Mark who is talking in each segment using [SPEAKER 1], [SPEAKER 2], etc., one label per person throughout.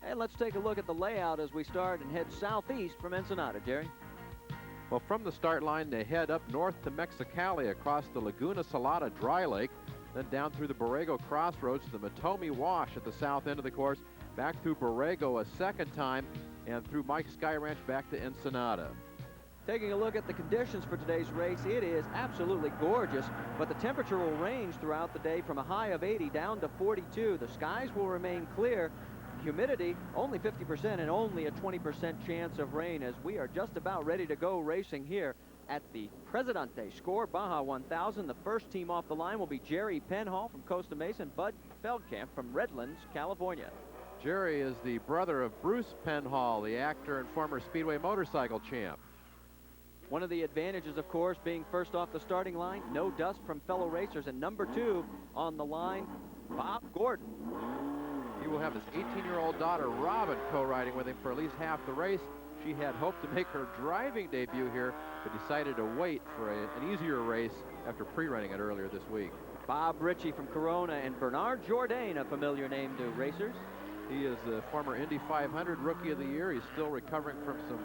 [SPEAKER 1] And let's take a look at the layout as we start and head southeast from Ensenada. Jerry?
[SPEAKER 2] Well, from the start line, they head up north to Mexicali across the Laguna Salada Dry Lake, then down through the Borrego Crossroads to the Matomi Wash at the south end of the course, back through Borrego a second time, and through Mike's Sky Ranch back to Ensenada.
[SPEAKER 1] Taking a look at the conditions for today's race, it is absolutely gorgeous, but the temperature will range throughout the day from a high of 80 down to 42. The skies will remain clear. Humidity only 50% and only a 20% chance of rain, as we are just about ready to go racing here at the Presidente Score Baja 1000. The first team off the line will be Jerry Penhall from Costa Mesa and Bud Feldkamp from Redlands, California.
[SPEAKER 2] Jerry is the brother of Bruce Penhall, the actor and former Speedway motorcycle champ.
[SPEAKER 1] One of the advantages, of course, being first off the starting line, no dust from fellow racers, and number 2 on the line, Bob Gordon.
[SPEAKER 2] He will have his 18-year-old daughter, Robin, co-riding with him for at least half the race. She had hoped to make her driving debut here, but decided to wait for an easier race after pre-running it earlier this week.
[SPEAKER 1] Bob Richey from Corona and Bernard Jourdain, a familiar name to racers.
[SPEAKER 2] He is the former Indy 500 Rookie of the Year. He's still recovering from some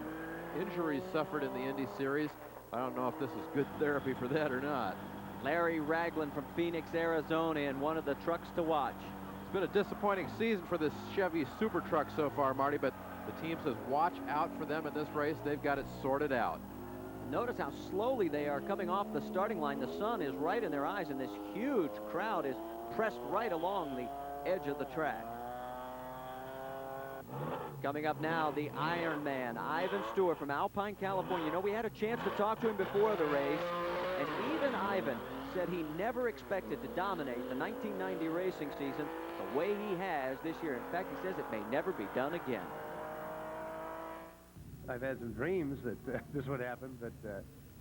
[SPEAKER 2] injuries suffered in the Indy Series. I don't know if this is good therapy for that or not.
[SPEAKER 1] Larry Raglan from Phoenix, Arizona, and one of the trucks to watch.
[SPEAKER 2] It's been a disappointing season for this Chevy Super Truck so far, Marty, but the team says watch out for them in this race. They've got it sorted out.
[SPEAKER 1] Notice how slowly they are coming off the starting line. The sun is right in their eyes, and this huge crowd is pressed right along the edge of the track. Coming up now, the Iron Man, Ivan Stewart from Alpine, California. You know, we had a chance to talk to him before the race, and even Ivan said he never expected to dominate the 1990 racing season the way he has this year. In fact, he says it may never be done again.
[SPEAKER 3] I've had some dreams that this would happen, but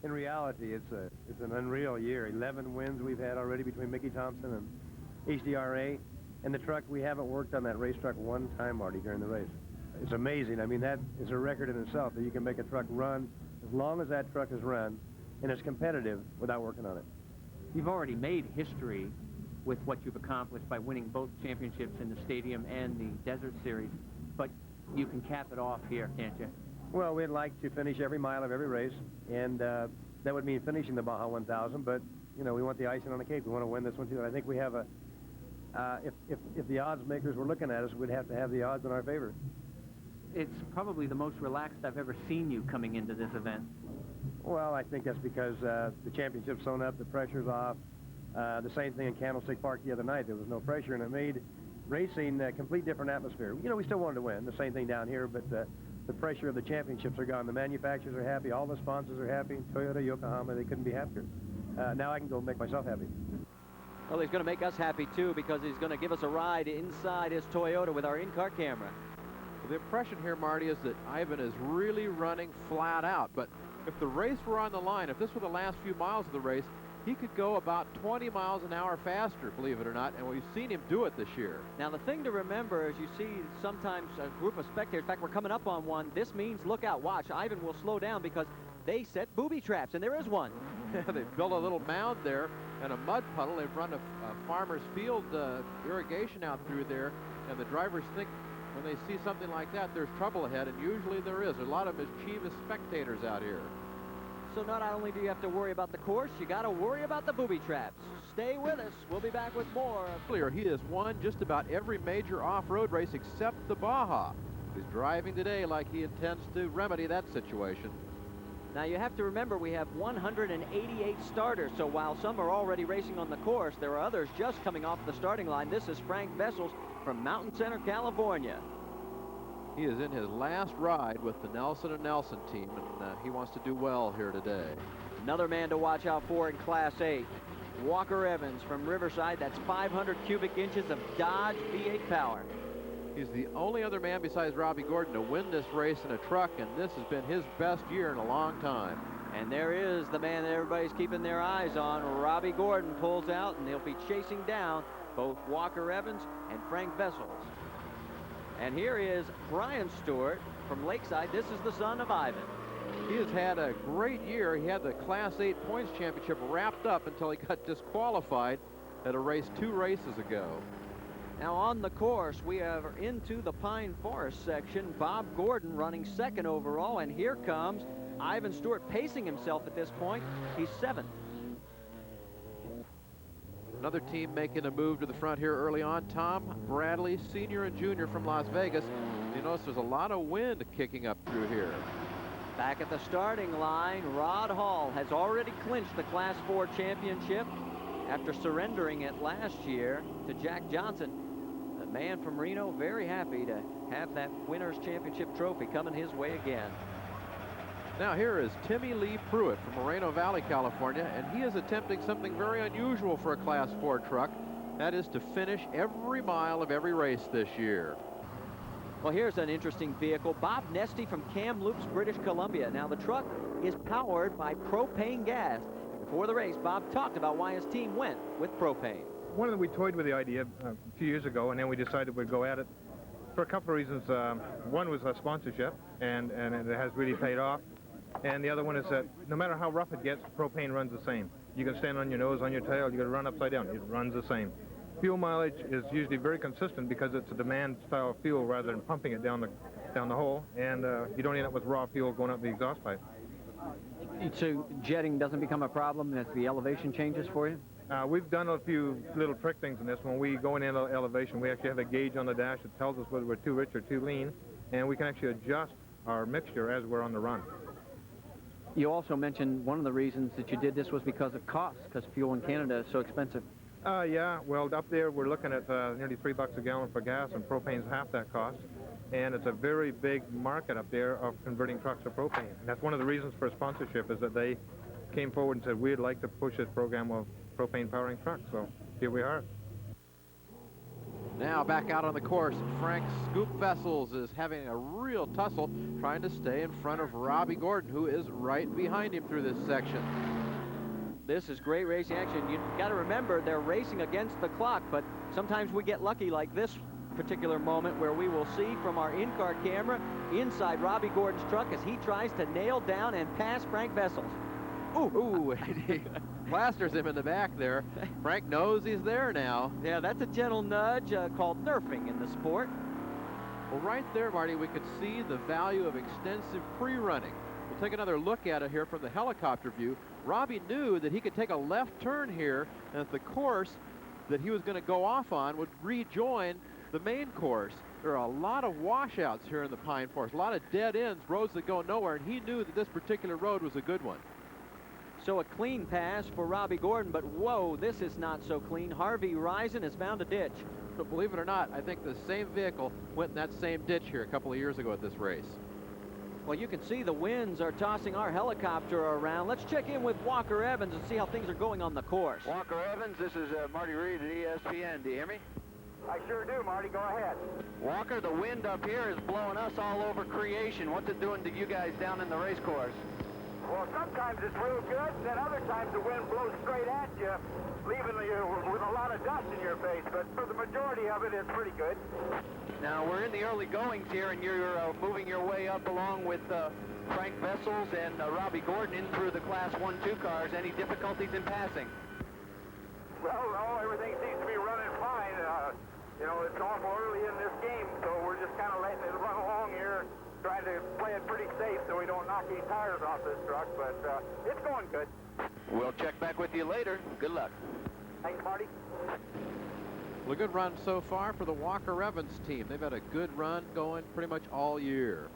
[SPEAKER 3] in reality, it's an unreal year. 11 wins we've had already between Mickey Thompson and HDRA. And the truck, we haven't worked on that race truck one time, Marty, during the race. It's amazing. I mean, that is a record in itself, that you can make a truck run as long as that truck is run, and it's competitive without working on it.
[SPEAKER 4] You've already made history with what you've accomplished by winning both championships in the Stadium and the Desert Series, but you can cap it off here, can't you?
[SPEAKER 3] Well, we'd like to finish every mile of every race, and that would mean finishing the Baja 1000, but, you know, we want the icing on the cake. We want to win this one, too. And I think we have a... if the odds makers were looking at us, we'd have to have the odds in our favor.
[SPEAKER 4] It's probably the most relaxed I've ever seen you coming into this event.
[SPEAKER 3] Well, I think that's because the championship's sewn up, the pressure's off. The same thing in Candlestick Park the other night. There was no pressure, and it made racing a complete different atmosphere. You know, we still wanted to win. The same thing down here, but the pressure of the championships are gone. The manufacturers are happy. All the sponsors are happy. Toyota, Yokohama, they couldn't be happier. Now I can go make myself happy.
[SPEAKER 1] Well, he's going to make us happy, too, because he's going to give us a ride inside his Toyota with our in-car camera.
[SPEAKER 2] Well, the impression here, Marty, is that Ivan is really running flat out. But if the race were on the line, if this were the last few miles of the race, he could go about 20 miles an hour faster, believe it or not, and we've seen him do it this year.
[SPEAKER 1] Now, the thing to remember is you see sometimes a group of spectators, in fact, we're coming up on one. This means look out, watch. Ivan will slow down because they set booby traps, and there is one.
[SPEAKER 2] They built a little mound there and a mud puddle. They've run a farmer's field irrigation out through there, and the drivers think when they see something like that, there's trouble ahead, and usually there is. There's a lot of mischievous spectators out here.
[SPEAKER 1] So not only do you have to worry about the course, you got to worry about the booby traps. Stay with us. We'll be back with more.
[SPEAKER 2] Earlier, he has won just about every major off-road race except the Baja. He's driving today like he intends to remedy that situation.
[SPEAKER 1] Now, you have to remember we have 188 starters, so while some are already racing on the course, there are others just coming off the starting line. This is Frank Vessels from Mountain Center, California.
[SPEAKER 2] He is in his last ride with the Nelson & Nelson team, and he wants to do well here today.
[SPEAKER 1] Another man to watch out for in Class 8, Walker Evans from Riverside. That's 500 cubic inches of Dodge V8 power.
[SPEAKER 2] He's the only other man besides Robby Gordon to win this race in a truck, and this has been his best year in a long time.
[SPEAKER 1] And there is the man that everybody's keeping their eyes on. Robby Gordon pulls out, and they'll be chasing down both Walker Evans and Frank Vessels. And here is Brian Stewart from Lakeside. This is the son of Ivan.
[SPEAKER 2] He has had a great year. He had the Class 8 points championship wrapped up until he got disqualified at a race 2 races ago.
[SPEAKER 1] Now on the course, we are into the Pine Forest section. Bob Gordon running second overall, and here comes Ivan Stewart pacing himself at this point. He's 7th.
[SPEAKER 2] Another team making a move to the front here early on. Tom Bradley, senior and junior from Las Vegas. You notice there's a lot of wind kicking up through here.
[SPEAKER 1] Back at the starting line, Rod Hall has already clinched the Class 4 championship after surrendering it last year to Jack Johnson. The man from Reno very happy to have that winner's championship trophy coming his way again.
[SPEAKER 2] Now here is Timmy Lee Pruitt from Moreno Valley, California, and he is attempting something very unusual for a Class 4 truck. That is to finish every mile of every race this year.
[SPEAKER 1] Well, here's an interesting vehicle. Bob Nestea from Kamloops, British Columbia. Now, the truck is powered by propane gas. Before the race, Bob talked about why his team went with propane.
[SPEAKER 5] We toyed with the idea a few years ago, and then we decided we'd go at it for a couple of reasons. One was a sponsorship, and it has really paid off. And the other one is that no matter how rough it gets, propane runs the same. You can stand on your nose, on your tail, you can run upside down. It runs the same. Fuel mileage is usually very consistent because it's a demand style fuel rather than pumping it down the hole, and you don't end up with raw fuel going up the exhaust pipe.
[SPEAKER 4] So jetting doesn't become a problem as the elevation changes for you?
[SPEAKER 5] We've done a few little trick things in this. When we go in elevation, we actually have a gauge on the dash that tells us whether we're too rich or too lean, and we can actually adjust our mixture as we're on the run.
[SPEAKER 4] You also mentioned one of the reasons that you did this was because of cost, because fuel in Canada is so expensive.
[SPEAKER 5] Yeah, well, up there we're looking at nearly $3 a gallon for gas, and propane's half that cost. And it's a very big market up there of converting trucks to propane. And that's one of the reasons for sponsorship, is that they came forward and said we'd like to push this program of propane powering trucks. So here we are.
[SPEAKER 2] Now back out on the course, Frank Scoop Vessels is having a real tussle trying to stay in front of Robby Gordon, who is right behind him through this section.
[SPEAKER 1] This is great racing action. You've got to remember they're racing against the clock, but sometimes we get lucky like this particular moment where we will see from our in-car camera inside Robby Gordon's truck as he tries to nail down and pass Frank Vessels.
[SPEAKER 2] Ooh, he blasters him in the back there. Frank knows he's there now.
[SPEAKER 1] Yeah, that's a gentle nudge called nerfing in the sport.
[SPEAKER 2] Well, right there, Marty, we could see the value of extensive pre-running. We'll take another look at it here from the helicopter view. Robby knew that he could take a left turn here, and that the course that he was going to go off on would rejoin the main course. There are a lot of washouts here in the Pine Forest, a lot of dead ends, roads that go nowhere, and he knew that this particular road was a good one.
[SPEAKER 1] So a clean pass for Robby Gordon, but whoa, this is not so clean. Harvey Risen has found a ditch.
[SPEAKER 2] But believe it or not, I think the same vehicle went in that same ditch here a couple of years ago at this race.
[SPEAKER 1] Well, you can see the winds are tossing our helicopter around. Let's check in with Walker Evans and see how things are going on the course.
[SPEAKER 6] Walker Evans, this is Marty Reed at ESPN. Do you hear me?
[SPEAKER 3] I sure do, Marty. Go ahead.
[SPEAKER 6] Walker, the wind up here is blowing us all over creation. What's it doing to you guys down in the race course?
[SPEAKER 3] Well, sometimes it's real good, and then other times the wind blows straight at you, leaving you with a lot of dust in your face. But for the majority of it, it's pretty good.
[SPEAKER 6] Now, we're in the early goings here, and you're moving your way up along with Frank Vessels and Robby Gordon in through the Class 1-2 cars. Any difficulties in passing?
[SPEAKER 3] Well, no, everything seems to be running fine. You know, it's awful early in this game, so we're just kind of letting it run along here, trying to play it pretty safe so we don't knock any tires off this truck, but it's going good.
[SPEAKER 6] We'll check back with you later. Good luck.
[SPEAKER 3] Thanks, Marty.
[SPEAKER 2] Well, a good run so far for the Walker Evans team. They've had a good run going pretty much all year.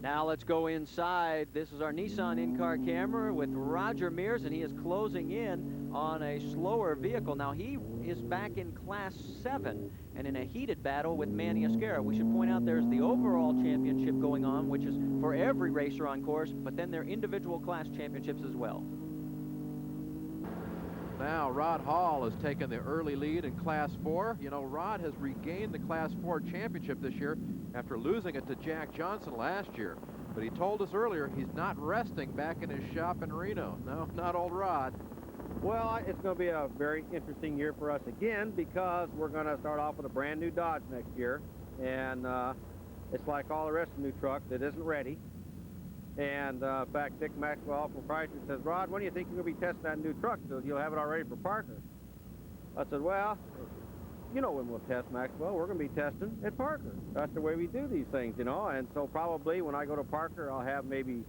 [SPEAKER 1] Now let's go inside. This is our Nissan in-car camera with Roger Mears, and he is closing in on a slower vehicle. Now he is back in Class 7 and in a heated battle with Manny Esquera. We should point out there's the overall championship going on, which is for every racer on course, but then their individual class championships as well.
[SPEAKER 2] Now Rod Hall has taken the early lead in Class 4. You know, Rod has regained the Class 4 championship this year after losing it to Jack Johnson last year. But he told us earlier he's not resting back in his shop in Reno. No, not old Rod.
[SPEAKER 7] Well, it's going to be a very interesting year for us again because we're going to start off with a brand new Dodge next year. And it's like all the rest of the new trucks, it isn't ready. And in fact, Dick Maxwell from Chrysler says, Rod, when do you think you're going to be testing that new truck so you'll have it all ready for partners? I said, well, you know when we'll test, Maxwell. We're going to be testing at Parker. That's the way we do these things, you know. And so probably when I go to Parker, I'll have maybe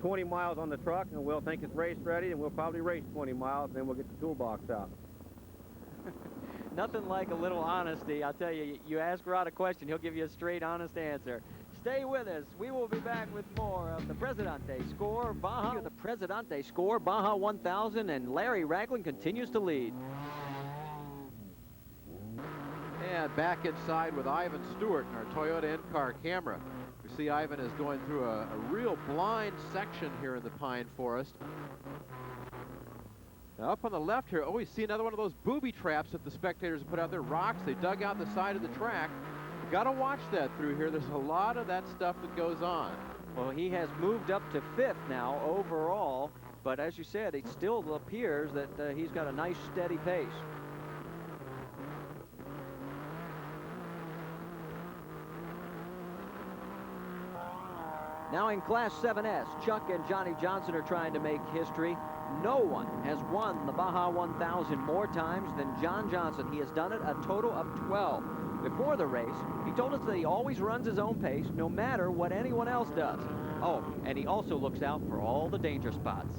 [SPEAKER 7] 20 miles on the truck, and we'll think it's race ready, and we'll probably race 20 miles, and then we'll get the toolbox out.
[SPEAKER 1] Nothing like a little honesty. I'll tell you, you ask Rod a question, he'll give you a straight, honest answer. Stay with us. We will be back with more of the Presidente Score Baja. The Presidente Score Baja 1000, and Larry Raglan continues to lead.
[SPEAKER 2] And back inside with Ivan Stewart in our Toyota in-car camera. We see Ivan is going through a real blind section here in the pine forest. Now up on the left here, oh, we see another one of those booby traps that the spectators have put out there. Rocks they dug out the side of the track. You got to watch that through here. There's a lot of that stuff that goes on.
[SPEAKER 1] Well, he has moved up to 5th now overall, but as you said, it still appears that he's got a nice steady pace. Now in Class 7S, Chuck and Johnny Johnson are trying to make history. No one has won the Baja 1000 more times than John Johnson. He has done it a total of 12. Before the race, he told us that he always runs his own pace, no matter what anyone else does. Oh, and he also looks out for all the danger spots.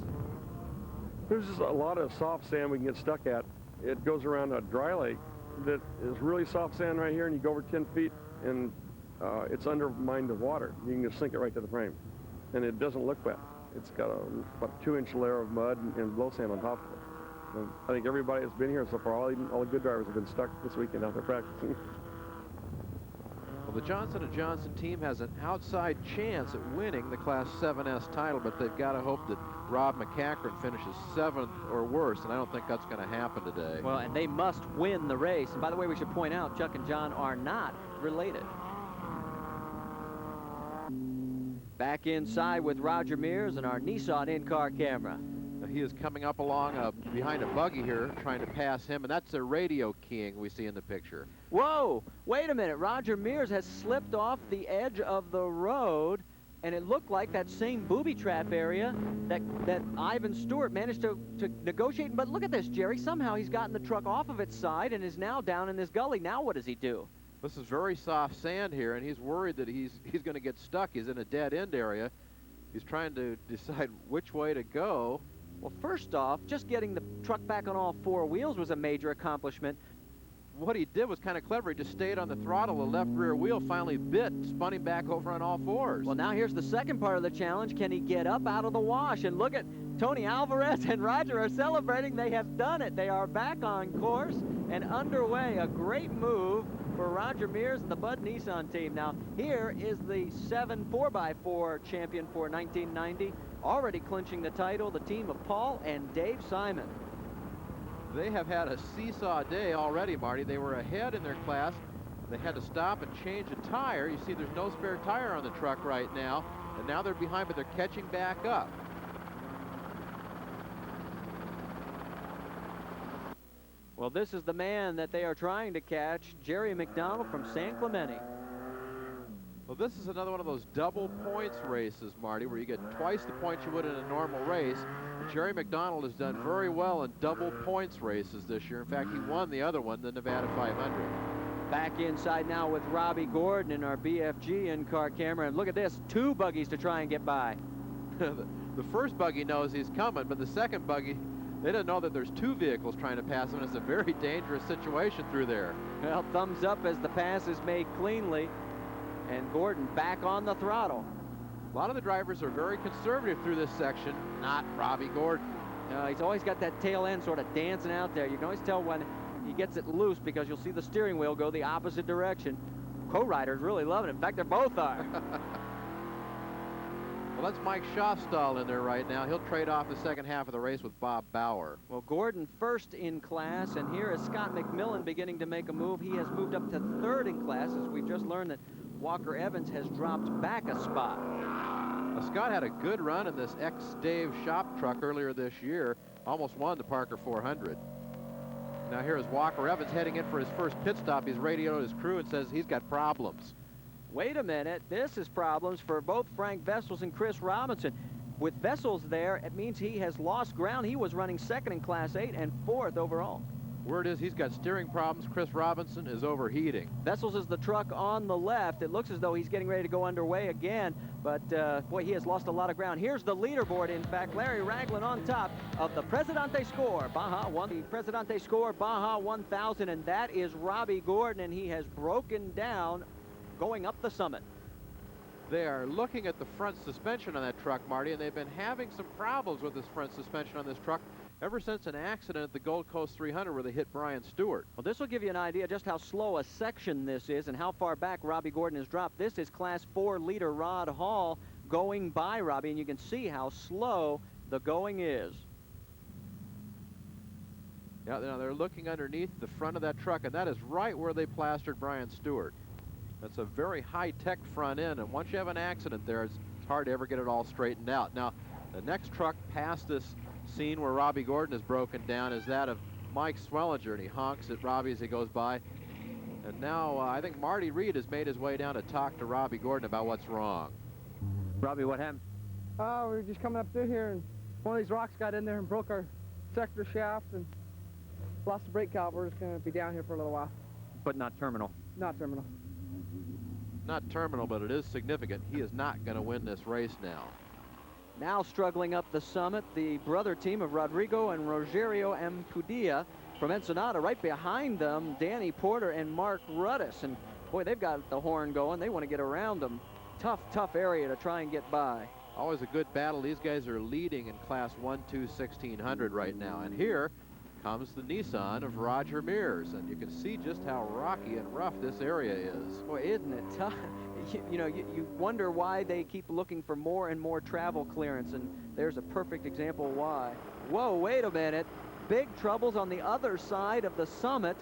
[SPEAKER 8] There's just a lot of soft sand we can get stuck at. It goes around a dry lake that is really soft sand right here, and you go over 10 feet, and it's undermined with water. You can just sink it right to the frame, and it doesn't look wet. It's got about a 2-inch layer of mud and blow sand on top of it. And I think everybody that's been here so far, all the good drivers have been stuck this weekend out there practicing.
[SPEAKER 2] Well, the Johnson & Johnson team has an outside chance at winning the Class 7S title, but they've got to hope that Rob McCachran finishes 7th or worse, and I don't think that's going to happen today.
[SPEAKER 1] Well, and they must win the race. And by the way, we should point out, Chuck and John are not related. Back inside with Roger Mears and our Nissan in-car camera.
[SPEAKER 2] Now, he is coming up along behind a buggy here, trying to pass him, and that's a radio keying we see in the picture.
[SPEAKER 1] Whoa, wait a minute. Roger Mears has slipped off the edge of the road, and it looked like that same booby trap area that Ivan Stewart managed to negotiate. But look at this, Jerry. Somehow he's gotten the truck off of its side and is now down in this gully. Now what does he do?
[SPEAKER 2] This is very soft sand here, and he's worried that he's going to get stuck. He's in a dead-end area. He's trying to decide which way to go.
[SPEAKER 1] Well, first off, just getting the truck back on all 4 wheels was a major accomplishment.
[SPEAKER 2] What he did was kind of clever. He just stayed on the throttle. The left rear wheel finally bit, spun him back over on all 4s.
[SPEAKER 1] Well, now here's the second part of the challenge. Can he get up out of the wash? And look at Tony Alvarez and Roger are celebrating. They have done it. They are back on course and underway. A great move for Roger Mears and the Bud Nissan team. Now, here is the 7 4x4 champion for 1990, already clinching the title, the team of Paul and Dave Simon.
[SPEAKER 2] They have had a seesaw day already, Marty. They were ahead in their class. They had to stop and change a tire. You see there's no spare tire on the truck right now, and now they're behind, but they're catching back up.
[SPEAKER 1] Well, this is the man that they are trying to catch, Jerry Mcdonald from San Clemente.
[SPEAKER 2] Well, this is another one of those double points races, Marty, where you get twice the points you would in a normal race. Jerry Mcdonald has done very well in double points races this year. In fact, he won the other one, the Nevada 500.
[SPEAKER 1] Back inside now with Robby Gordon in our BFG in-car camera. And look at this, 2 buggies to try and get by.
[SPEAKER 2] The first buggy knows he's coming, but the second buggy, they don't know that there's 2 vehicles trying to pass him. It's a very dangerous situation through there.
[SPEAKER 1] Well, thumbs up as the pass is made cleanly. And Gordon back on the throttle.
[SPEAKER 2] A lot of the drivers are very conservative through this section, not Robby Gordon.
[SPEAKER 1] He's always got that tail end sort of dancing out there. You can always tell when he gets it loose because you'll see the steering wheel go the opposite direction. Co-riders really love it. In fact, they both are.
[SPEAKER 2] Well, that's Mike Schofstall in there right now. He'll trade off the second half of the race with Bob Bauer.
[SPEAKER 1] Well, Gordon first in class, and here is Scot Mcmillan beginning to make a move. He has moved up to 3rd in class, as we've just learned that Walker Evans has dropped back a spot.
[SPEAKER 2] Scott had a good run in this ex-Dave shop truck earlier this year. Almost won the Parker 400. Now here is Walker Evans heading in for his first pit stop. He's radioed his crew and says he's got problems.
[SPEAKER 1] Wait a minute. This is problems for both Frank Vessels and Chris Robinson. With Vessels there, it means he has lost ground. He was running 2nd in Class 8 and 4th overall.
[SPEAKER 2] Word is he's got steering problems. Chris Robinson is overheating.
[SPEAKER 1] Vessels is the truck on the left. It looks as though he's getting ready to go underway again, but boy, he has lost a lot of ground. Here's the leaderboard. In fact, Larry Raglan on top of the Presidente Score Baja 1. The Presidente Score Baja 1000, and that is Robby Gordon, and he has broken down going up the summit.
[SPEAKER 2] They are looking at the front suspension on that truck, Marty, and they've been having some problems with this front suspension on this truck ever since an accident at the Gold Coast 300 where they hit Brian Stewart.
[SPEAKER 1] Well, this will give you an idea just how slow a section this is and how far back Robby Gordon has dropped. This is Class 4 leader Rod Hall going by Robby, and you can see how slow the going is.
[SPEAKER 2] Yeah, now they're looking underneath the front of that truck, and that is right where they plastered Brian Stewart. That's a very high-tech front end, and once you have an accident there, it's hard to ever get it all straightened out. Now, the next truck past this scene where Robby Gordon is broken down is that of Mike Swellinger, and he honks at Robby as he goes by. And now I think Marty Reed has made his way down to talk to Robby Gordon about what's wrong.
[SPEAKER 4] Robby, what happened?
[SPEAKER 9] We were just coming up through here, and one of these rocks got in there and broke our sector shaft and lost the brake caliper. We're just going to be down here for a little while.
[SPEAKER 4] But not terminal.
[SPEAKER 9] Not terminal.
[SPEAKER 2] Not terminal, but it is significant. He is not going to win this race now.
[SPEAKER 1] Now struggling up the summit, the brother team of Rodrigo and Rogerio Ampudia from Ensenada. Right behind them, Danny Porter and Mark Rudis. And boy, they've got the horn going. They want to get around them. Tough, tough area to try and get by.
[SPEAKER 2] Always a good battle. These guys are leading in Class 1-2 1600 right now. And here comes the Nissan of Roger Mears. And you can see just how rocky and rough this area is.
[SPEAKER 1] Boy, isn't it tough? You wonder why they keep looking for more and more travel clearance, and there's a perfect example why. Whoa, wait a minute. Big troubles on the other side of the summit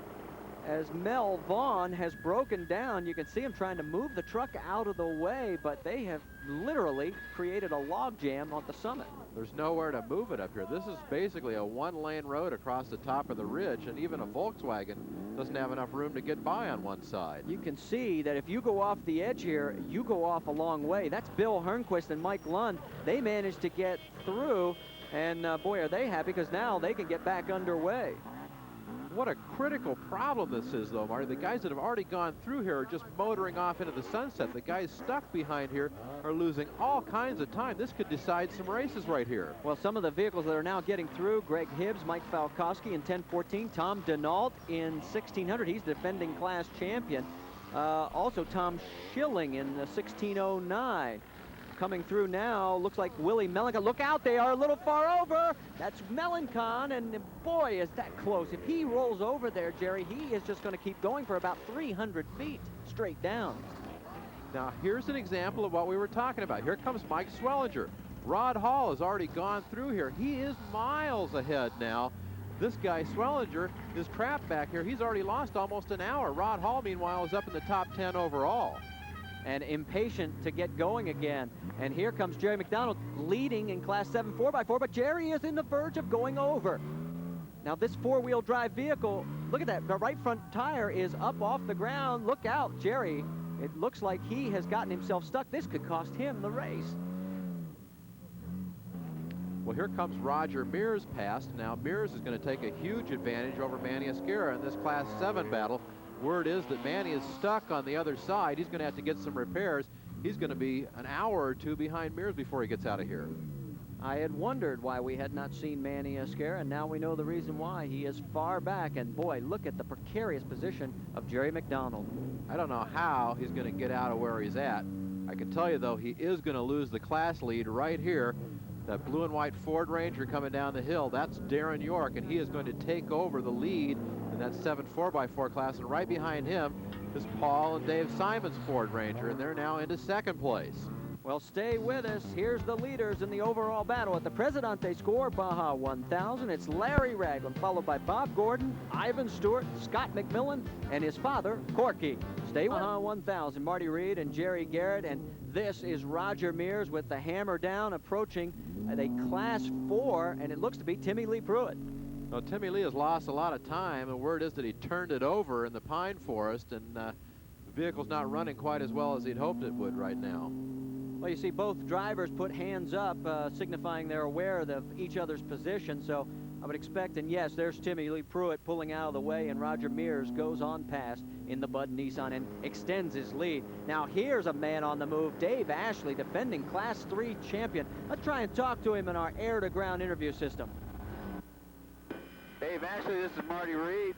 [SPEAKER 1] as Mel Vaughn has broken down. You can see him trying to move the truck out of the way, but they have literally created a log jam on the summit.
[SPEAKER 2] There's nowhere to move it up here. This is basically a one-lane road across the top of the ridge, and even a Volkswagen doesn't have enough room to get by on one side.
[SPEAKER 1] You can see that if you go off the edge here, you go off a long way. That's Bill Hernquist and Mike Lund. They managed to get through, and boy, are they happy, because now they can get back underway.
[SPEAKER 2] What a critical problem this is, though, Marty. The guys that have already gone through here are just motoring off into the sunset. The guys stuck behind here are losing all kinds of time. This could decide some races right here.
[SPEAKER 1] Well, some of the vehicles that are now getting through, Greg Hibbs, Mike Falkowski in 1014, Tom Denault in 1600. He's defending class champion. Also Tom Schilling in the 1609. Coming through now, looks like Willie Melencon. Look out, they are a little far over. That's Melencon, and boy, is that close. If he rolls over there, Jerry, he is just going to keep going for about 300 feet straight down.
[SPEAKER 2] Now, here's an example of what we were talking about. Here comes Mike Swellinger. Rod Hall has already gone through here. He is miles ahead now. This guy, Swellinger, is trapped back here. He's already lost almost an hour. Rod Hall, meanwhile, is up in the top 10 overall.
[SPEAKER 1] And impatient to get going again. And here comes Jerry Mcdonald leading in Class 7 4x4, but Jerry is in the verge of going over. Now this four-wheel drive vehicle, look at that, the right front tire is up off the ground. Look out, Jerry. It looks like he has gotten himself stuck. This could cost him the race.
[SPEAKER 2] Well, here comes Roger Mears past. Now Mears is going to take a huge advantage over Manny Esquerra in this Class 7 battle. Word is that Manny is stuck on the other side. He's going to have to get some repairs. He's going to be an hour or two behind Mears before he gets out of here.
[SPEAKER 1] I had wondered why we had not seen Manny Esquerra, and now we know the reason why. He is far back, and boy, look at the precarious position of Jerry Mcdonald.
[SPEAKER 2] I don't know how he's going to get out of where he's at. I can tell you, though, he is going to lose the class lead right here. That blue and white Ford Ranger coming down the hill, that's Darren York, and he is going to take over the lead in that 7 4x4 class, and right behind him is Paul and Dave Simon's Ford Ranger, and they're now into second place.
[SPEAKER 1] Well, stay with us. Here's the leaders in the overall battle at the Presidente Score Baja 1000. It's Larry Raglan, followed by Bob Gordon, Ivan Stewart, Scot Mcmillan, and his father, Corky. Stay with Baja 1000, Marty Reed and Jerry Garrett, and this is Roger Mears with the hammer down, approaching a Class 4, and it looks to be Timmy Lee Pruitt.
[SPEAKER 2] Well, Timmy Lee has lost a lot of time. The word is that he turned it over in the pine forest, and the vehicle's not running quite as well as he'd hoped it would right now.
[SPEAKER 1] Well, you see both drivers put hands up, signifying they're aware of each other's position, so I would expect, and yes, there's Timmy Lee Pruitt pulling out of the way, and Roger Mears goes on past in the Bud Nissan and extends his lead. Now here's a man on the move, Dave Ashley, defending Class 3 champion. Let's try and talk to him in our air-to-ground interview system.
[SPEAKER 6] Dave Ashley, this is Marty Reed.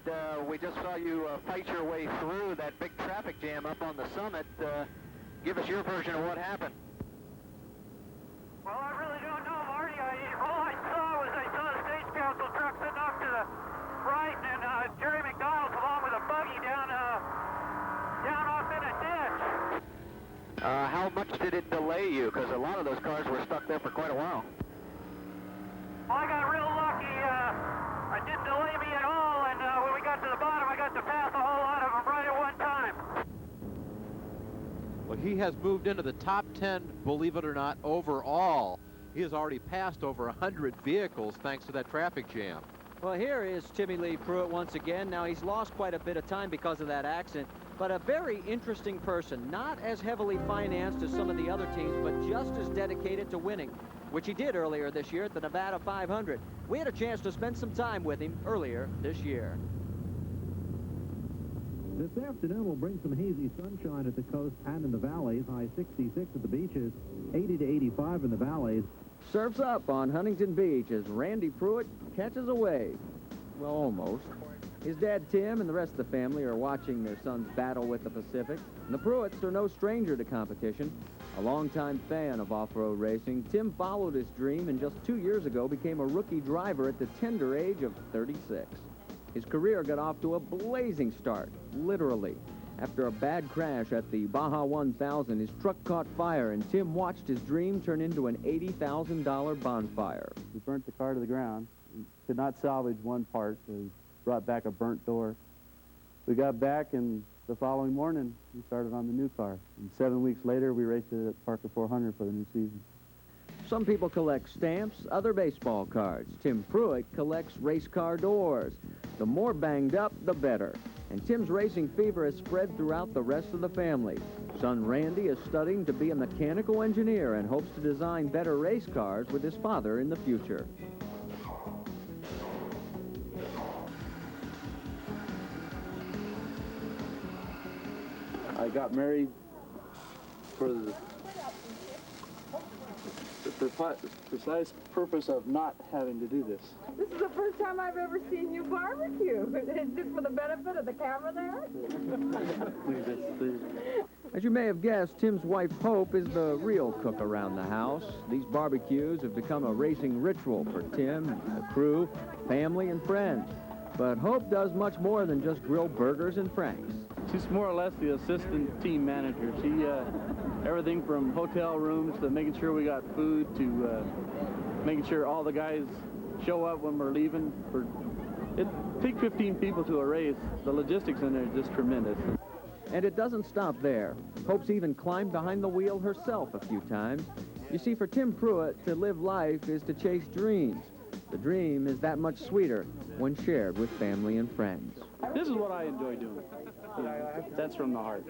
[SPEAKER 6] We just saw you fight your way through that big traffic jam up on the summit. Give us your version of what happened.
[SPEAKER 10] Well, I really don't know, Marty. All I saw was I saw the state council truck sitting off to the right, and Jerry McDonald along with a buggy down off in a ditch.
[SPEAKER 6] How much did it delay you? Because a lot of those cars were stuck there for quite a while.
[SPEAKER 10] Well, I got real lucky. It didn't delay me at all, and when we got to the bottom, I got to pass a whole lot of them right at one time.
[SPEAKER 2] Well, he has moved into the top 10, believe it or not, overall. He has already passed over 100 vehicles thanks to that traffic jam.
[SPEAKER 1] Well, here is Timmy Lee Pruitt once again. Now, he's lost quite a bit of time because of that accident, but a very interesting person. Not as heavily financed as some of the other teams, but just as dedicated to winning, which he did earlier this year at the Nevada 500. We had a chance to spend some time with him earlier this year.
[SPEAKER 11] This afternoon will bring some hazy sunshine at the coast and in the valleys. High 66 at the beaches, 80 to 85 in the valleys.
[SPEAKER 1] Surfs up on Huntington Beach as Randy Pruitt catches a wave. Well, almost. His dad, Tim, and the rest of the family are watching their sons battle with the Pacific. And the Pruitts are no stranger to competition. A longtime fan of off-road racing, Tim followed his dream and just 2 years ago became a rookie driver at the tender age of 36. His career got off to a blazing start, literally. After a bad crash at the Baja 1000, his truck caught fire, and Tim watched his dream turn into an $80,000 bonfire.
[SPEAKER 12] We burnt the car to the ground. We could not salvage one part, so we brought back a burnt door. We got back, and the following morning, we started on the new car. And 7 weeks later, we raced it at Parker 400 for the new season.
[SPEAKER 1] Some people collect stamps, other baseball cards. Tim Pruitt collects race car doors. The more banged up, the better. And Tim's racing fever has spread throughout the rest of the family. Son Randy is studying to be a mechanical engineer and hopes to design better race cars with his father in the future.
[SPEAKER 12] I got married for the precise purpose of not having to do this.
[SPEAKER 13] This is the first time I've ever seen you barbecue. Is this for the benefit of the camera there?
[SPEAKER 1] As you may have guessed, Tim's wife, Hope, is the real cook around the house. These barbecues have become a racing ritual for Tim, the crew, family, and friends. But Hope does much more than just grill burgers and franks.
[SPEAKER 12] She's more or less the assistant team manager. She, everything from hotel rooms to making sure we got food to making sure all the guys show up when we're leaving. It takes 15 people to a race. The logistics in there is just tremendous.
[SPEAKER 1] And it doesn't stop there. Hope's even climbed behind the wheel herself a few times. You see, for Tim Pruitt, to live life is to chase dreams. The dream is that much sweeter when shared with family and friends.
[SPEAKER 12] This is what I enjoy doing. You know, that's from the heart.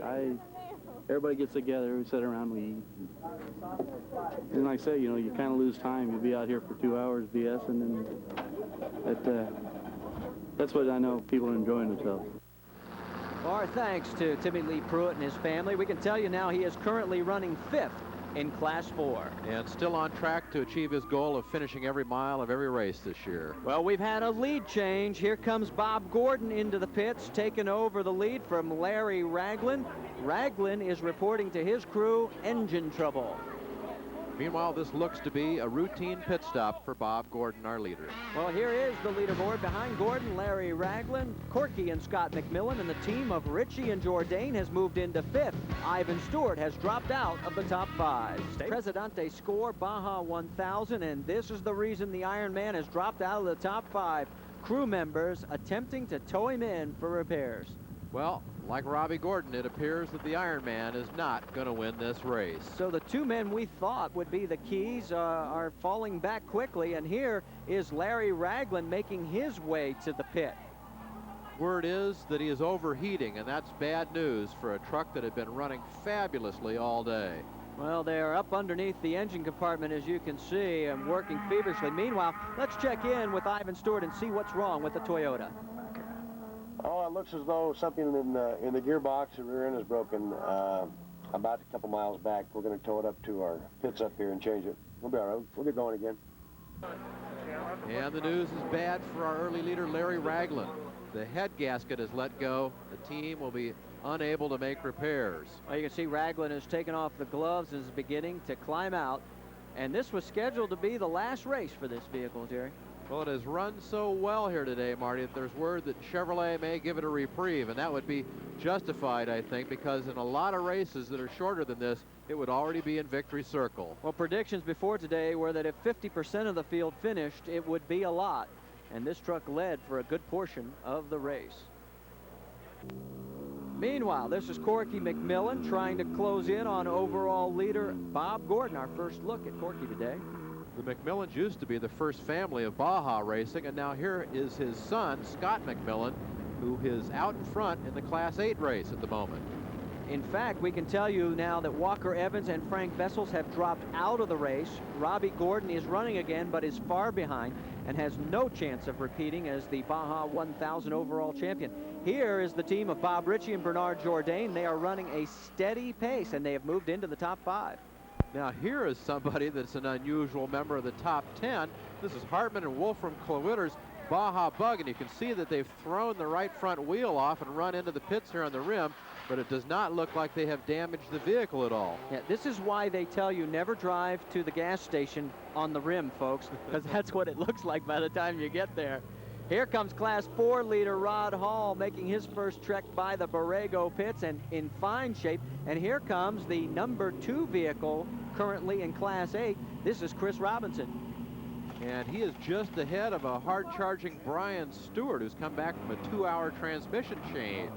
[SPEAKER 12] Everybody gets together, we sit around, we eat. And like I say, you know, you kind of lose time. You'll be out here for 2 hours BSing, and that's what I know people are enjoying themselves.
[SPEAKER 1] Our thanks to Timmy Lee Pruitt and his family. We can tell you now he is currently running 5th in Class 4.
[SPEAKER 2] And still on track to achieve his goal of finishing every mile of every race this year.
[SPEAKER 1] Well, we've had a lead change. Here comes Bob Gordon into the pits, taking over the lead from Larry Raglan. Raglan is reporting to his crew engine trouble.
[SPEAKER 2] Meanwhile, this looks to be a routine pit stop for Bob Gordon, our leader.
[SPEAKER 1] Well, here is the leaderboard. Behind Gordon, Larry Raglan, Corky and Scot Mcmillan, and the team of Richey and Jourdain has moved into 5th. Ivan Stewart has dropped out of the top 5. Presidente score, Baja 1000, and this is the reason the Ironman has dropped out of the top 5. Crew members attempting to tow him in for repairs.
[SPEAKER 2] Well, like Robby Gordon, it appears that the Ironman is not going to win this race.
[SPEAKER 1] So the two men we thought would be the keys are falling back quickly, and here is Larry Raglan making his way to the pit.
[SPEAKER 2] Word is that he is overheating, and that's bad news for a truck that had been running fabulously all day.
[SPEAKER 1] Well, they are up underneath the engine compartment, as you can see, and working feverishly. Meanwhile, let's check in with Ivan Stewart and see what's wrong with the Toyota.
[SPEAKER 3] Oh, it looks as though something in the gearbox, the rear end is broken. About a couple miles back. We're going to tow it up to our pits up here and change it. We'll be all right. We'll get going again.
[SPEAKER 2] And the news is bad for our early leader, Larry Raglan. The head gasket is let go. The team will be unable to make repairs.
[SPEAKER 1] Well, you can see Raglan has taken off the gloves and is beginning to climb out. And this was scheduled to be the last race for this vehicle, Jerry.
[SPEAKER 2] Well, it has run so well here today, Marty, that there's word that Chevrolet may give it a reprieve, and that would be justified, I think, because in a lot of races that are shorter than this, it would already be in victory circle.
[SPEAKER 1] Well, predictions before today were that if 50% of the field finished, it would be a lot. And this truck led for a good portion of the race. Meanwhile, this is Corky Mcmillan trying to close in on overall leader Bob Gordon. Our first look at Corky today.
[SPEAKER 2] The Mcmillans used to be the first family of Baja racing, and now here is his son, Scot Mcmillan, who is out in front in the Class 8 race at the moment.
[SPEAKER 1] In fact, we can tell you now that Walker Evans and Frank Vessels have dropped out of the race. Robby Gordon is running again, but is far behind and has no chance of repeating as the Baja 1000 overall champion. Here is the team of Bob Richey and Bernard Jourdain. They are running a steady pace, and they have moved into the top 5.
[SPEAKER 2] Now here is somebody that's an unusual member of the top 10. This is Hartman and Wolfram Klawitter's Baja Bug, and you can see that they've thrown the right front wheel off and run into the pits here on the rim, but it does not look like they have damaged the vehicle at all.
[SPEAKER 1] Yeah, this is why they tell you never drive to the gas station on the rim, folks, because that's what it looks like by the time you get there. Here comes Class 4 leader Rod Hall making his first trek by the Borrego pits and in fine shape. And here comes the number 2 vehicle currently in Class 8. This is Chris Robinson.
[SPEAKER 2] And he is just ahead of a hard-charging Brian Stewart, who's come back from a 2-hour transmission change.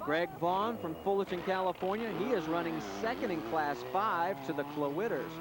[SPEAKER 1] Greg Vaughn from Fullerton, California. He is running second in Class 5 to the Klawitters.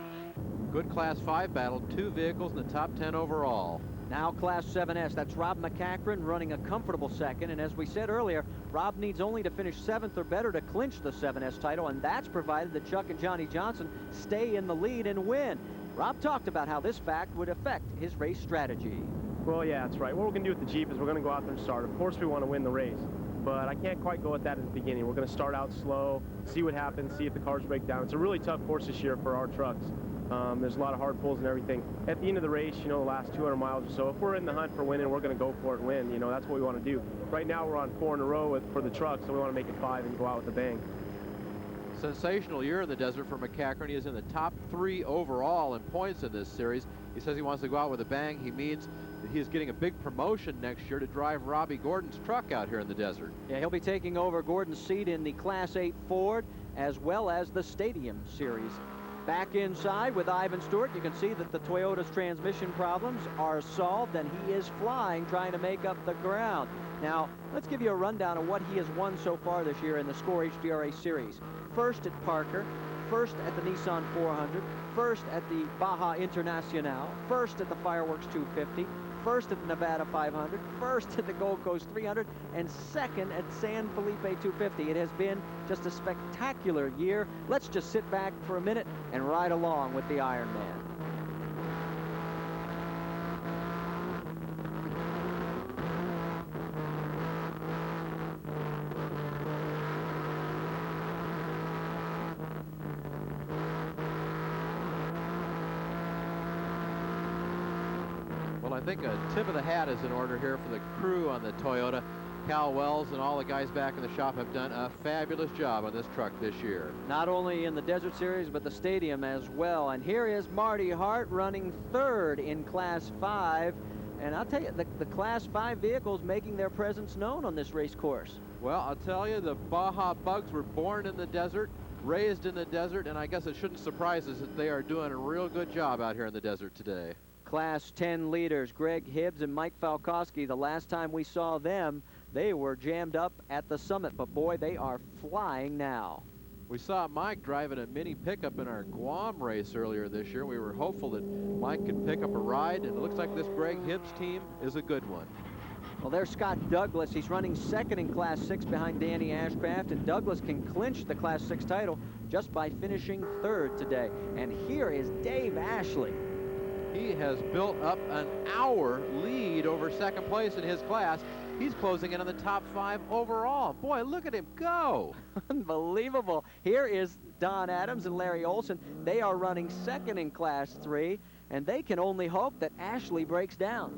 [SPEAKER 2] Good Class 5 battle, 2 vehicles in the top 10 overall.
[SPEAKER 1] Now Class 7S, that's Rob McCachran running a comfortable second. And as we said earlier, Rob needs only to finish 7th or better to clinch the 7S title, and that's provided that Chuck and Johnny Johnson stay in the lead and win. Rob talked about how this fact would affect his race strategy.
[SPEAKER 14] Well, yeah, that's right. What we're going to do with the Jeep is we're going to go out there and start. Of course, we want to win the race, but I can't quite go at that at the beginning. We're going to start out slow, see what happens, see if the cars break down. It's a really tough course this year for our trucks. There's a lot of hard pulls and everything. At the end of the race, you know, the last 200 miles or so, if we're in the hunt for winning, we're going to go for it and win. You know, that's what we want to do. Right now, we're on 4 in a row for the truck, so we want to make it 5 and go out with a bang.
[SPEAKER 2] Sensational year in the desert for McCachran. He is in the top 3 overall in points in this series. He says he wants to go out with a bang. He means that he is getting a big promotion next year to drive Robby Gordon's truck out here in the desert.
[SPEAKER 1] Yeah, he'll be taking over Gordon's seat in the Class 8 Ford as well as the Stadium Series. Back inside with Ivan Stewart, you can see that the Toyota's transmission problems are solved, and he is flying, trying to make up the ground. Now, let's give you a rundown of what he has won so far this year in the Score HDRA Series. First at Parker, first at the Nissan 400, first at the Baja Internacional, first at the Fireworks 250, first at the Nevada 500, first at the Gold Coast 300, and second at San Felipe 250. It has been just a spectacular year. Let's just sit back for a minute and ride along with the Iron Man.
[SPEAKER 2] I think a tip of the hat is in order here for the crew on the Toyota. Cal Wells and all the guys back in the shop have done a fabulous job on this truck this year.
[SPEAKER 1] Not only in the Desert Series, but the Stadium as well. And here is Marty Hart running 3rd in Class 5. And I'll tell you, the Class 5 vehicles making their presence known on this race course.
[SPEAKER 2] Well, I'll tell you, the Baja Bugs were born in the desert, raised in the desert, and I guess it shouldn't surprise us that they are doing a real good job out here in the desert today.
[SPEAKER 1] Class 10 leaders, Greg Hibbs and Mike Falkowski. The last time we saw them, they were jammed up at the summit, but boy, they are flying now.
[SPEAKER 2] We saw Mike driving a mini pickup in our Guam race earlier this year. We were hopeful that Mike could pick up a ride, and it looks like this Greg Hibbs team is a good one.
[SPEAKER 1] Well, there's Scott Douglas. He's running 2nd in Class 6 behind Danny Ashcraft, and Douglas can clinch the Class 6 title just by finishing third today. And here is Dave Ashley.
[SPEAKER 2] He has built up an hour lead over second place in his class. He's closing in on the top 5 overall. Boy, look at him go.
[SPEAKER 1] Unbelievable. Here is Don Adams and Larry Olsen. They are running second in Class 3, and they can only hope that Ashley breaks down.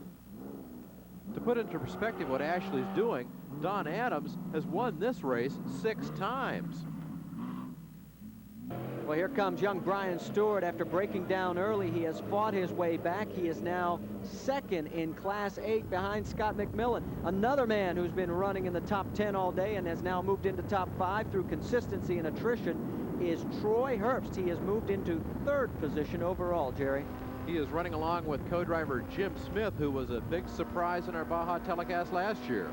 [SPEAKER 2] To put into perspective what Ashley's doing, Don Adams has won this race 6 times.
[SPEAKER 1] Well, here comes young Brian Stewart. After breaking down early, he has fought his way back. He is now second in Class 8 behind Scot Mcmillan. Another man who's been running in the top 10 all day and has now moved into top 5 through consistency and attrition is Troy Herbst. He has moved into third position overall, Jerry.
[SPEAKER 2] He is running along with co-driver Jim Smith, who was a big surprise in our Baja telecast last year.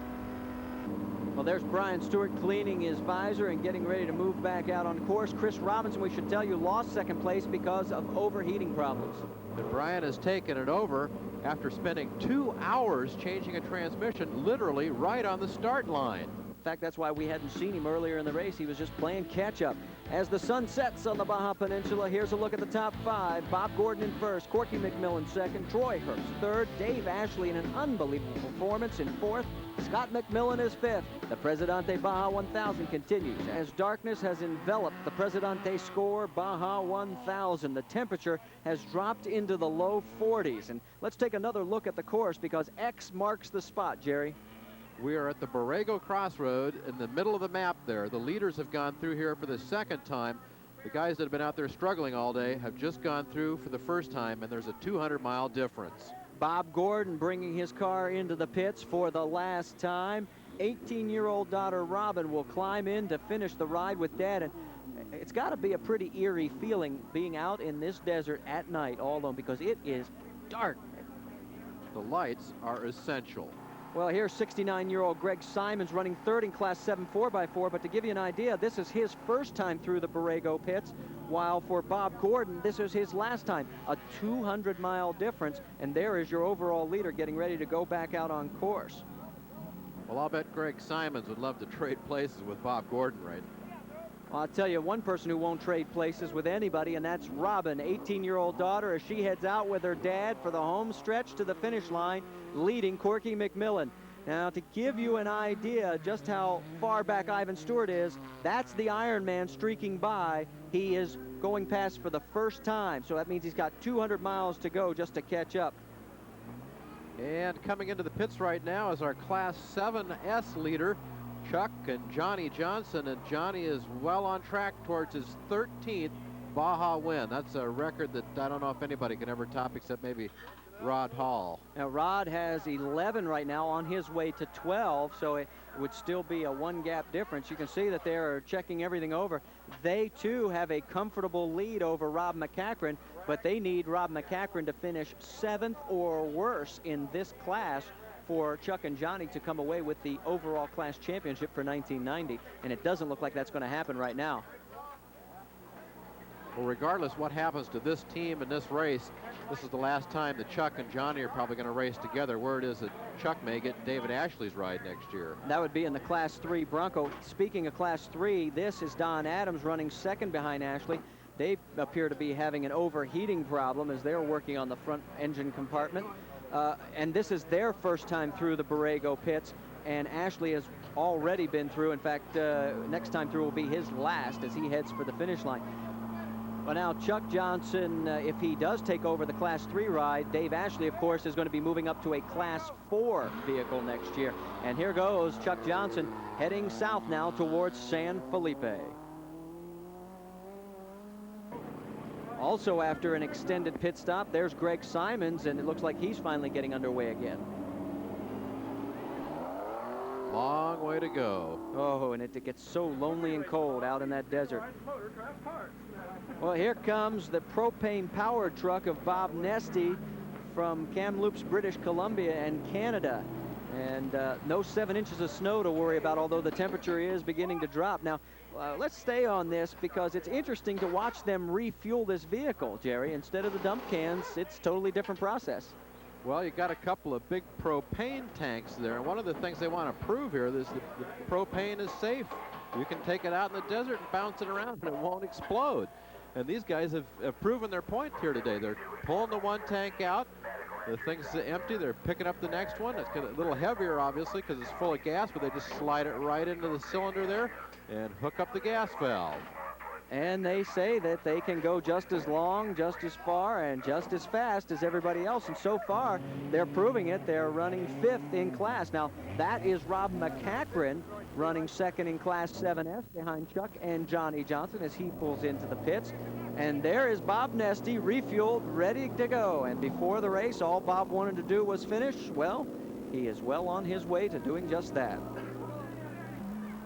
[SPEAKER 1] Well, there's Brian Stewart cleaning his visor and getting ready to move back out on course. Chris Robinson, we should tell you, lost second place because of overheating problems.
[SPEAKER 2] And Brian has taken it over after spending 2 hours changing a transmission literally right on the start line.
[SPEAKER 1] In fact, that's why we hadn't seen him earlier in the race. He was just playing catch-up. As the sun sets on the Baja Peninsula, here's a look at the top 5. Bob Gordon in first, Corky McMillan second, Troy Herbst third, Dave Ashley in an unbelievable performance in fourth, Scot Mcmillan is fifth. The Presidente Baja 1000 continues as darkness has enveloped the Presidente Score Baja 1000. The temperature has dropped into the low 40s. And let's take another look at the course because X marks the spot, Jerry.
[SPEAKER 2] We are at the Borrego Crossroad in the middle of the map there. The leaders have gone through here for the second time. The guys that have been out there struggling all day have just gone through for the first time, and there's a 200-mile difference.
[SPEAKER 1] Bob Gordon bringing his car into the pits for the last time. 18-year-old daughter Robin will climb in to finish the ride with Dad. And it's got to be a pretty eerie feeling being out in this desert at night all alone because it is dark.
[SPEAKER 2] The lights are essential.
[SPEAKER 1] Well, here's 69-year-old Greg Simons running third in Class 7 4x4, but to give you an idea, this is his first time through the Borrego pits, while for Bob Gordon, this is his last time. A 200-mile difference, and there is your overall leader getting ready to go back out on course.
[SPEAKER 2] Well, I'll bet Greg Simons would love to trade places with Bob Gordon right now.
[SPEAKER 1] Well, I'll tell you one person who won't trade places with anybody, and that's Robin, 18-year-old daughter, as she heads out with her dad for the home stretch to the finish line, leading Corky McMillan. Now, to give you an idea just how far back Ivan Stewart is, that's the Ironman streaking by. He is going past for the first time, so that means he's got 200 miles to go just to catch up.
[SPEAKER 2] And coming into the pits right now is our Class 7S leader, Chuck and Johnny Johnson, and Johnny is well on track towards his 13th Baja win. That's a record that I don't know if anybody can ever top except maybe Rod Hall.
[SPEAKER 1] Now, Rod has 11 right now, on his way to 12, so it would still be a one-gap difference. You can see that they're checking everything over. They, too, have a comfortable lead over Rob McCachran, but they need Rob McCachran to finish 7th or worse in this class for Chuck and Johnny to come away with the overall class championship for 1990, and it doesn't look like that's going to happen right now.
[SPEAKER 2] Well, regardless what happens to this team in this race, this is the last time that Chuck and Johnny are probably going to race together. Word is that Chuck may get David Ashley's ride next year.
[SPEAKER 1] That would be in the Class 3 Bronco. Speaking of Class 3, this is Don Adams running second behind Ashley. They appear to be having an overheating problem as they're working on the front engine compartment. And this is their first time through the Borrego pits, and Ashley has already been through. In fact, next time through will be his last as he heads for the finish line. Well, now Chuck Johnson, if he does take over the Class 3 ride, Dave Ashley, of course, is going to be moving up to a Class 4 vehicle next year. And here goes Chuck Johnson heading south now towards San Felipe. Also, after an extended pit stop, there's Greg Simons, and it looks like he's finally getting underway again.
[SPEAKER 2] Long way to go.
[SPEAKER 1] Oh, and it gets so lonely and cold out in that desert. Well, here comes the propane-powered truck of Bob Nestea from Kamloops, British Columbia and Canada. And no 7 inches of snow to worry about, although the temperature is beginning to drop. Now, let's stay on this because it's interesting to watch them refuel this vehicle, Jerry. Instead of the dump cans, it's a totally different process.
[SPEAKER 2] Well, you got a couple of big propane tanks there, and one of the things they want to prove here is that the propane is safe. You can take it out in the desert and bounce it around and it won't explode. And these guys have proven their point here today. They're pulling the one tank out. The thing's empty. They're picking up the next one. It's a little heavier, obviously, because it's full of gas, but they just slide it right into the cylinder there and hook up the gas valve.
[SPEAKER 1] And they say that they can go just as long, just as far, and just as fast as everybody else. And so far, they're proving it. They're running 5th in class. Now, that is Rob McCachran running 2nd in Class 7S behind Chuck and Johnny Johnson as he pulls into the pits. And there is Bob Nestea, refueled, ready to go. And before the race, all Bob wanted to do was finish. Well, he is well on his way to doing just that.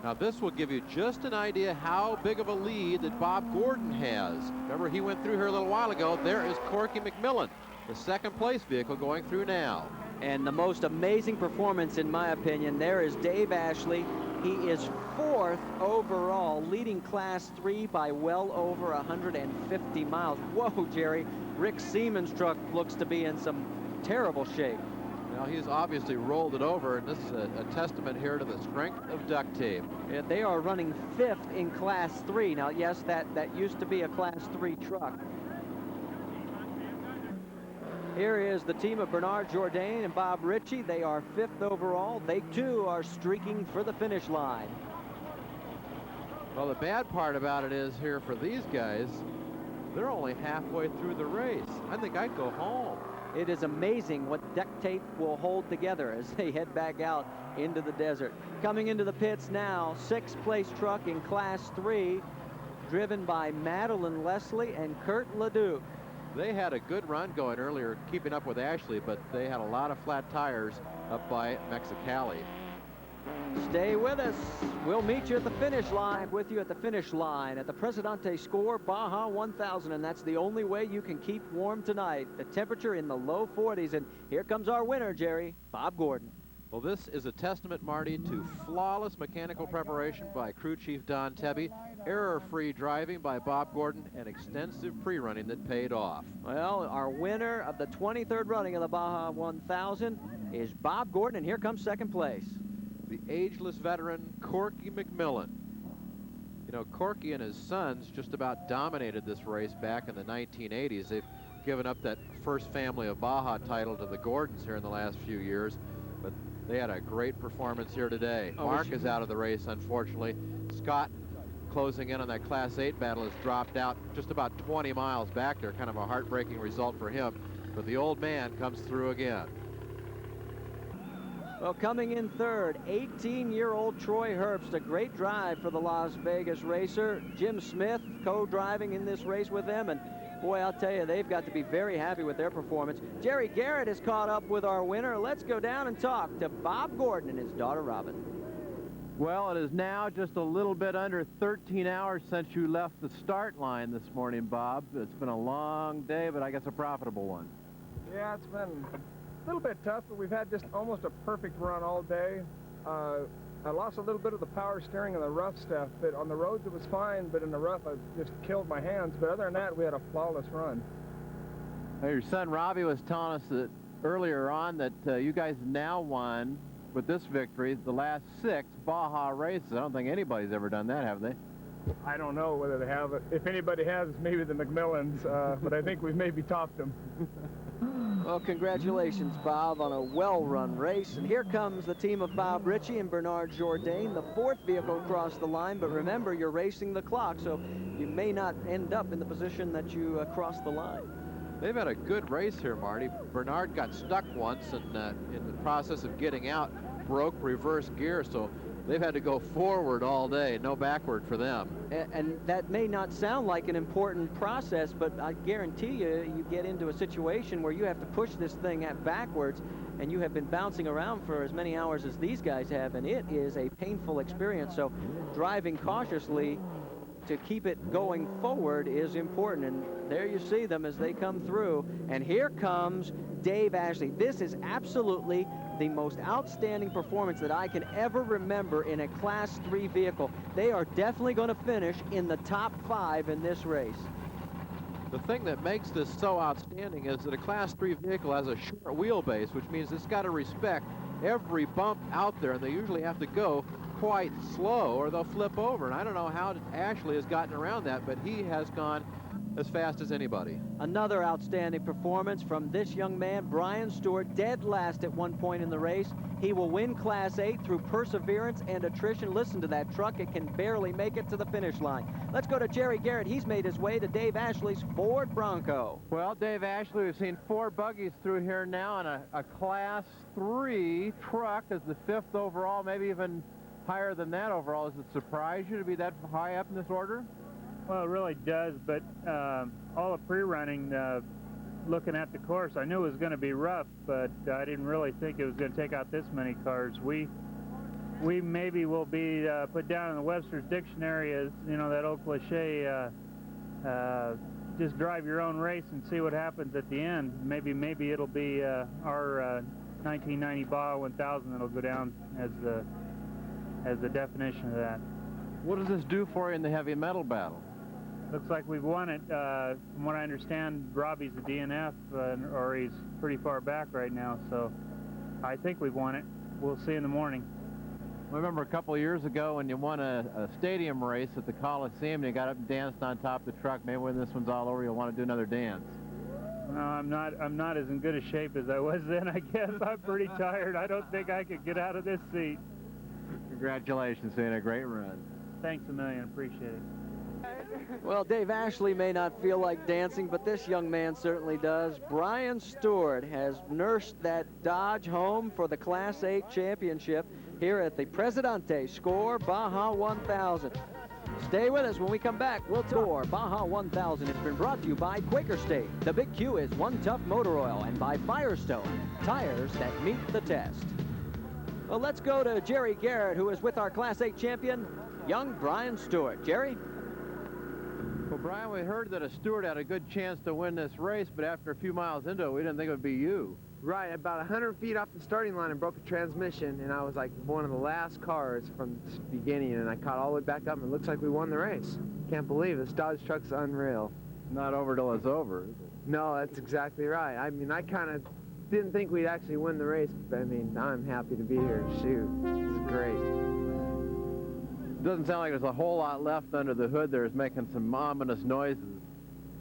[SPEAKER 2] Now this will give you just an idea how big of a lead that Bob Gordon has. Remember, he went through here a little while ago. There is Corky McMillan, the 2nd place vehicle going through now.
[SPEAKER 1] And the most amazing performance, in my opinion, there is Dave Ashley. He is 4th overall, leading Class 3 by well over 150 miles. Whoa, Jerry. Rick Seaman's truck looks to be in some terrible shape.
[SPEAKER 2] Now, he's obviously rolled it over, and this is a testament here to the strength of duct tape.
[SPEAKER 1] Yeah, they are running 5th in Class 3. Now, yes, that used to be a Class 3 truck. Here is the team of Bernard Jourdain and Bob Richey. They are 5th overall. They, too, are streaking for the finish line.
[SPEAKER 2] Well, the bad part about it is here for these guys, they're only halfway through the race. I think I'd go home.
[SPEAKER 1] It is amazing what duct tape will hold together as they head back out into the desert. Coming into the pits now, 6th place truck in Class 3, driven by Madeline Leslie and Kurt Leduc.
[SPEAKER 2] They had a good run going earlier, keeping up with Ashley, but they had a lot of flat tires up by Mexicali.
[SPEAKER 1] Stay with us. We'll meet you at the finish line, with you at the finish line at the Presidente Score Baja 1000, and that's the only way you can keep warm tonight. The temperature in the low 40s, and here comes our winner, Jerry, Bob Gordon.
[SPEAKER 2] Well, this is a testament, Marty, to flawless mechanical preparation by crew chief Don Tebby, error-free driving by Bob Gordon, and extensive pre-running that paid off.
[SPEAKER 1] Well, our winner of the 23rd running of the Baja 1000 is Bob Gordon, and here comes 2nd place.
[SPEAKER 2] The ageless veteran, Corky McMillan. You know, Corky and his sons just about dominated this race back in the 1980s. They've given up that first family of Baja title to the Gordons here in the last few years, but they had a great performance here today. Mark is out of the race, unfortunately. Scott, closing in on that Class 8 battle, has dropped out just about 20 miles back there. Kind of a heartbreaking result for him, but the old man comes through again.
[SPEAKER 1] Well, coming in 3rd, 18-year-old Troy Herbst, a great drive for the Las Vegas racer. Jim Smith co-driving in this race with them, and boy, I'll tell you, they've got to be very happy with their performance. Jerry Garrett has caught up with our winner. Let's go down and talk to Bob Gordon and his daughter Robin.
[SPEAKER 4] Well, it is now just a little bit under 13 hours since you left the start line this morning, Bob. It's been a long day, but I guess a profitable one.
[SPEAKER 9] Yeah, it's been a little bit tough, but we've had just almost a perfect run all day. I lost a little bit of the power steering and the rough stuff, but on the roads it was fine, but in the rough I just killed my hands. But other than that, we had a flawless run.
[SPEAKER 4] Now, your son Robby was telling us that earlier on that you guys now won, with this victory, the last 6 Baja races. I don't think anybody's ever done that, have they?
[SPEAKER 9] I don't know whether they have it. If anybody has, maybe the McMillans, but I think we've maybe topped them.
[SPEAKER 1] Well, congratulations, Bob, on a well-run race. And here comes the team of Bob Richey and Bernard Jourdain, the 4th vehicle across the line. But remember, you're racing the clock, so you may not end up in the position that you cross the line.
[SPEAKER 2] They've had a good race here, Marty. Bernard got stuck once and in the process of getting out, broke reverse gear, so they've had to go forward all day, no backward for them.
[SPEAKER 1] And that may not sound like an important process, but I guarantee you, you get into a situation where you have to push this thing backwards, and you have been bouncing around for as many hours as these guys have, and it is a painful experience. So driving cautiously to keep it going forward is important. And there you see them as they come through. And here comes Dave Ashley. This is absolutely the most outstanding performance that I can ever remember in a Class 3 vehicle. They are definitely going to finish in the top 5 in this race.
[SPEAKER 2] The thing that makes this so outstanding is that a Class 3 vehicle has a short wheelbase, which means it's got to respect every bump out there, and they usually have to go quite slow or they'll flip over. And I don't know how Ashley has gotten around that, but he has gone as fast as anybody.
[SPEAKER 1] Another outstanding performance from this young man, Brian Stewart, dead last at one point in the race. He will win Class 8 through perseverance and attrition. Listen to that truck. It can barely make it to the finish line. Let's go to Jerry Garrett. He's made his way to Dave Ashley's Ford Bronco.
[SPEAKER 4] Well, Dave Ashley, we've seen 4 buggies through here now, and a Class 3 truck is the 5th overall, maybe even higher than that overall. Does it surprise you to be that high up in this order?
[SPEAKER 15] Well, it really does, but all the pre-running, looking at the course, I knew it was going to be rough, but I didn't really think it was going to take out this many cars. We maybe will be put down in the Webster's Dictionary as, you know, that old cliche, just drive your own race and see what happens at the end. Maybe it'll be our 1990 Baja 1000 that'll go down as the definition of that.
[SPEAKER 4] What does this do for you in the heavy metal battle?
[SPEAKER 15] Looks like we've won it. From what I understand, Robby's a DNF, or he's pretty far back right now, so I think we've won it. We'll see in the morning.
[SPEAKER 4] I remember a couple of years ago when you won a stadium race at the Coliseum and you got up and danced on top of the truck. Maybe when this one's all over, you'll want to do another dance.
[SPEAKER 15] No, I'm not as in good a shape as I was then, I guess. I'm pretty tired. I don't think I could get out of this seat.
[SPEAKER 4] Congratulations, man. A great run.
[SPEAKER 15] Thanks a million. Appreciate it.
[SPEAKER 1] Well, Dave Ashley may not feel like dancing, but this young man certainly does. Brian Stewart has nursed that Dodge home for the Class 8 championship here at the Presidente Score Baja 1000. Stay with us. When we come back, we'll tour Baja 1000. It's been brought to you by Quaker State. The Big Q is One Tough Motor Oil, and by Firestone, tires that meet the test. Well, let's go to Jerry Garrett, who is with our Class 8 champion, young Brian Stewart. Jerry?
[SPEAKER 4] Well, Brian, we heard that a Stewart had a good chance to win this race, but after a few miles into it, we didn't think it would be you.
[SPEAKER 16] Right, about 100 feet off the starting line, I broke a transmission, and I was like one of the last cars from the beginning, and I caught all the way back up, and it looks like we won the race. Can't believe this Dodge truck's unreal.
[SPEAKER 4] Not over till it's over.
[SPEAKER 16] No, that's exactly right. I mean, I kind of didn't think we'd actually win the race, but I mean, I'm happy to be here. Shoot, this is great.
[SPEAKER 4] Doesn't sound like there's a whole lot left under the hood there. It's making some ominous noises.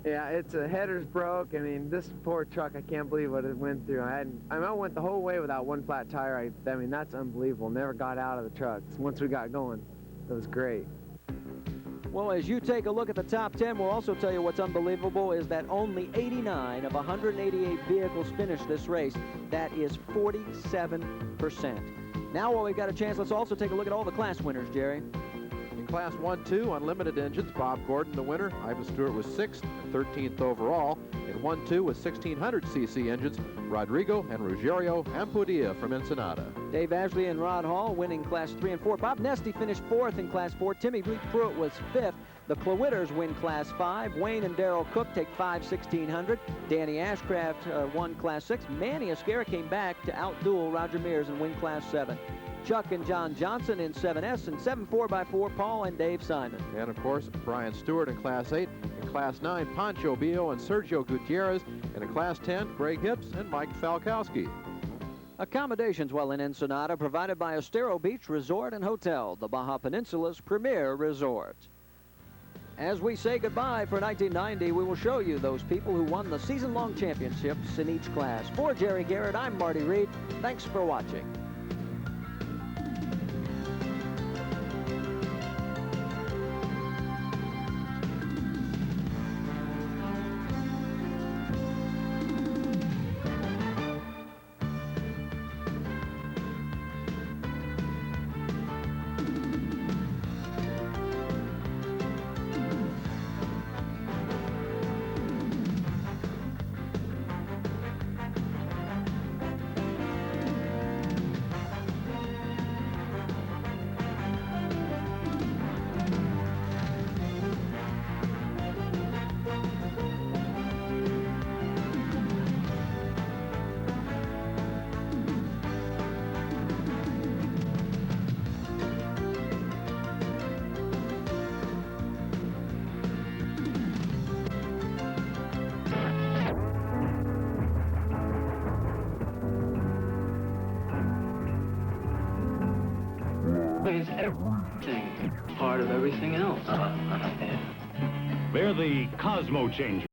[SPEAKER 16] Yeah, it's a header's broke. I mean, this poor truck, I can't believe what it went through. I went the whole way without one flat tire. I mean, that's unbelievable. Never got out of the truck. Once we got going, it was great.
[SPEAKER 1] Well, as you take a look at the top 10, we'll also tell you what's unbelievable is that only 89 of 188 vehicles finished this race. That is 47%. Now, while we've got a chance, let's also take a look at all the class winners, Jerry.
[SPEAKER 2] In Class 1-2 unlimited engines, Bob Gordon the winner. Ivan Stewart was 6th and 13th overall. In 1-2 with 1600cc engines, Rodrigo and Ruggiero Ampudia from Ensenada.
[SPEAKER 1] Dave Ashley and Rod Hall winning Class 3 and 4. Bob Nestea finished 4th in Class 4. Lee Pruitt was 5th. The Clowitters win Class 5. Wayne and Darrell Cook take 5/1600. Danny Ashcraft won Class 6. Manny Esquera came back to outduel Roger Mears and win Class 7. Chuck and John Johnson in 7S, and 7 4x4, Paul and Dave Simon.
[SPEAKER 2] And, of course, Brian Stewart in Class 8. In Class 9, Pancho Bio and Sergio Gutierrez. And in Class 10, Greg Hibbs and Mike Falkowski.
[SPEAKER 1] Accommodations while in Ensenada provided by Estero Beach Resort and Hotel, the Baja Peninsula's premier resort. As we say goodbye for 1990, we will show you those people who won the season-long championships in each class. For Jerry Garrett, I'm Marty Reed. Thanks for watching.
[SPEAKER 17] It's everything, part of everything else.
[SPEAKER 18] They're the Cosmo Changers.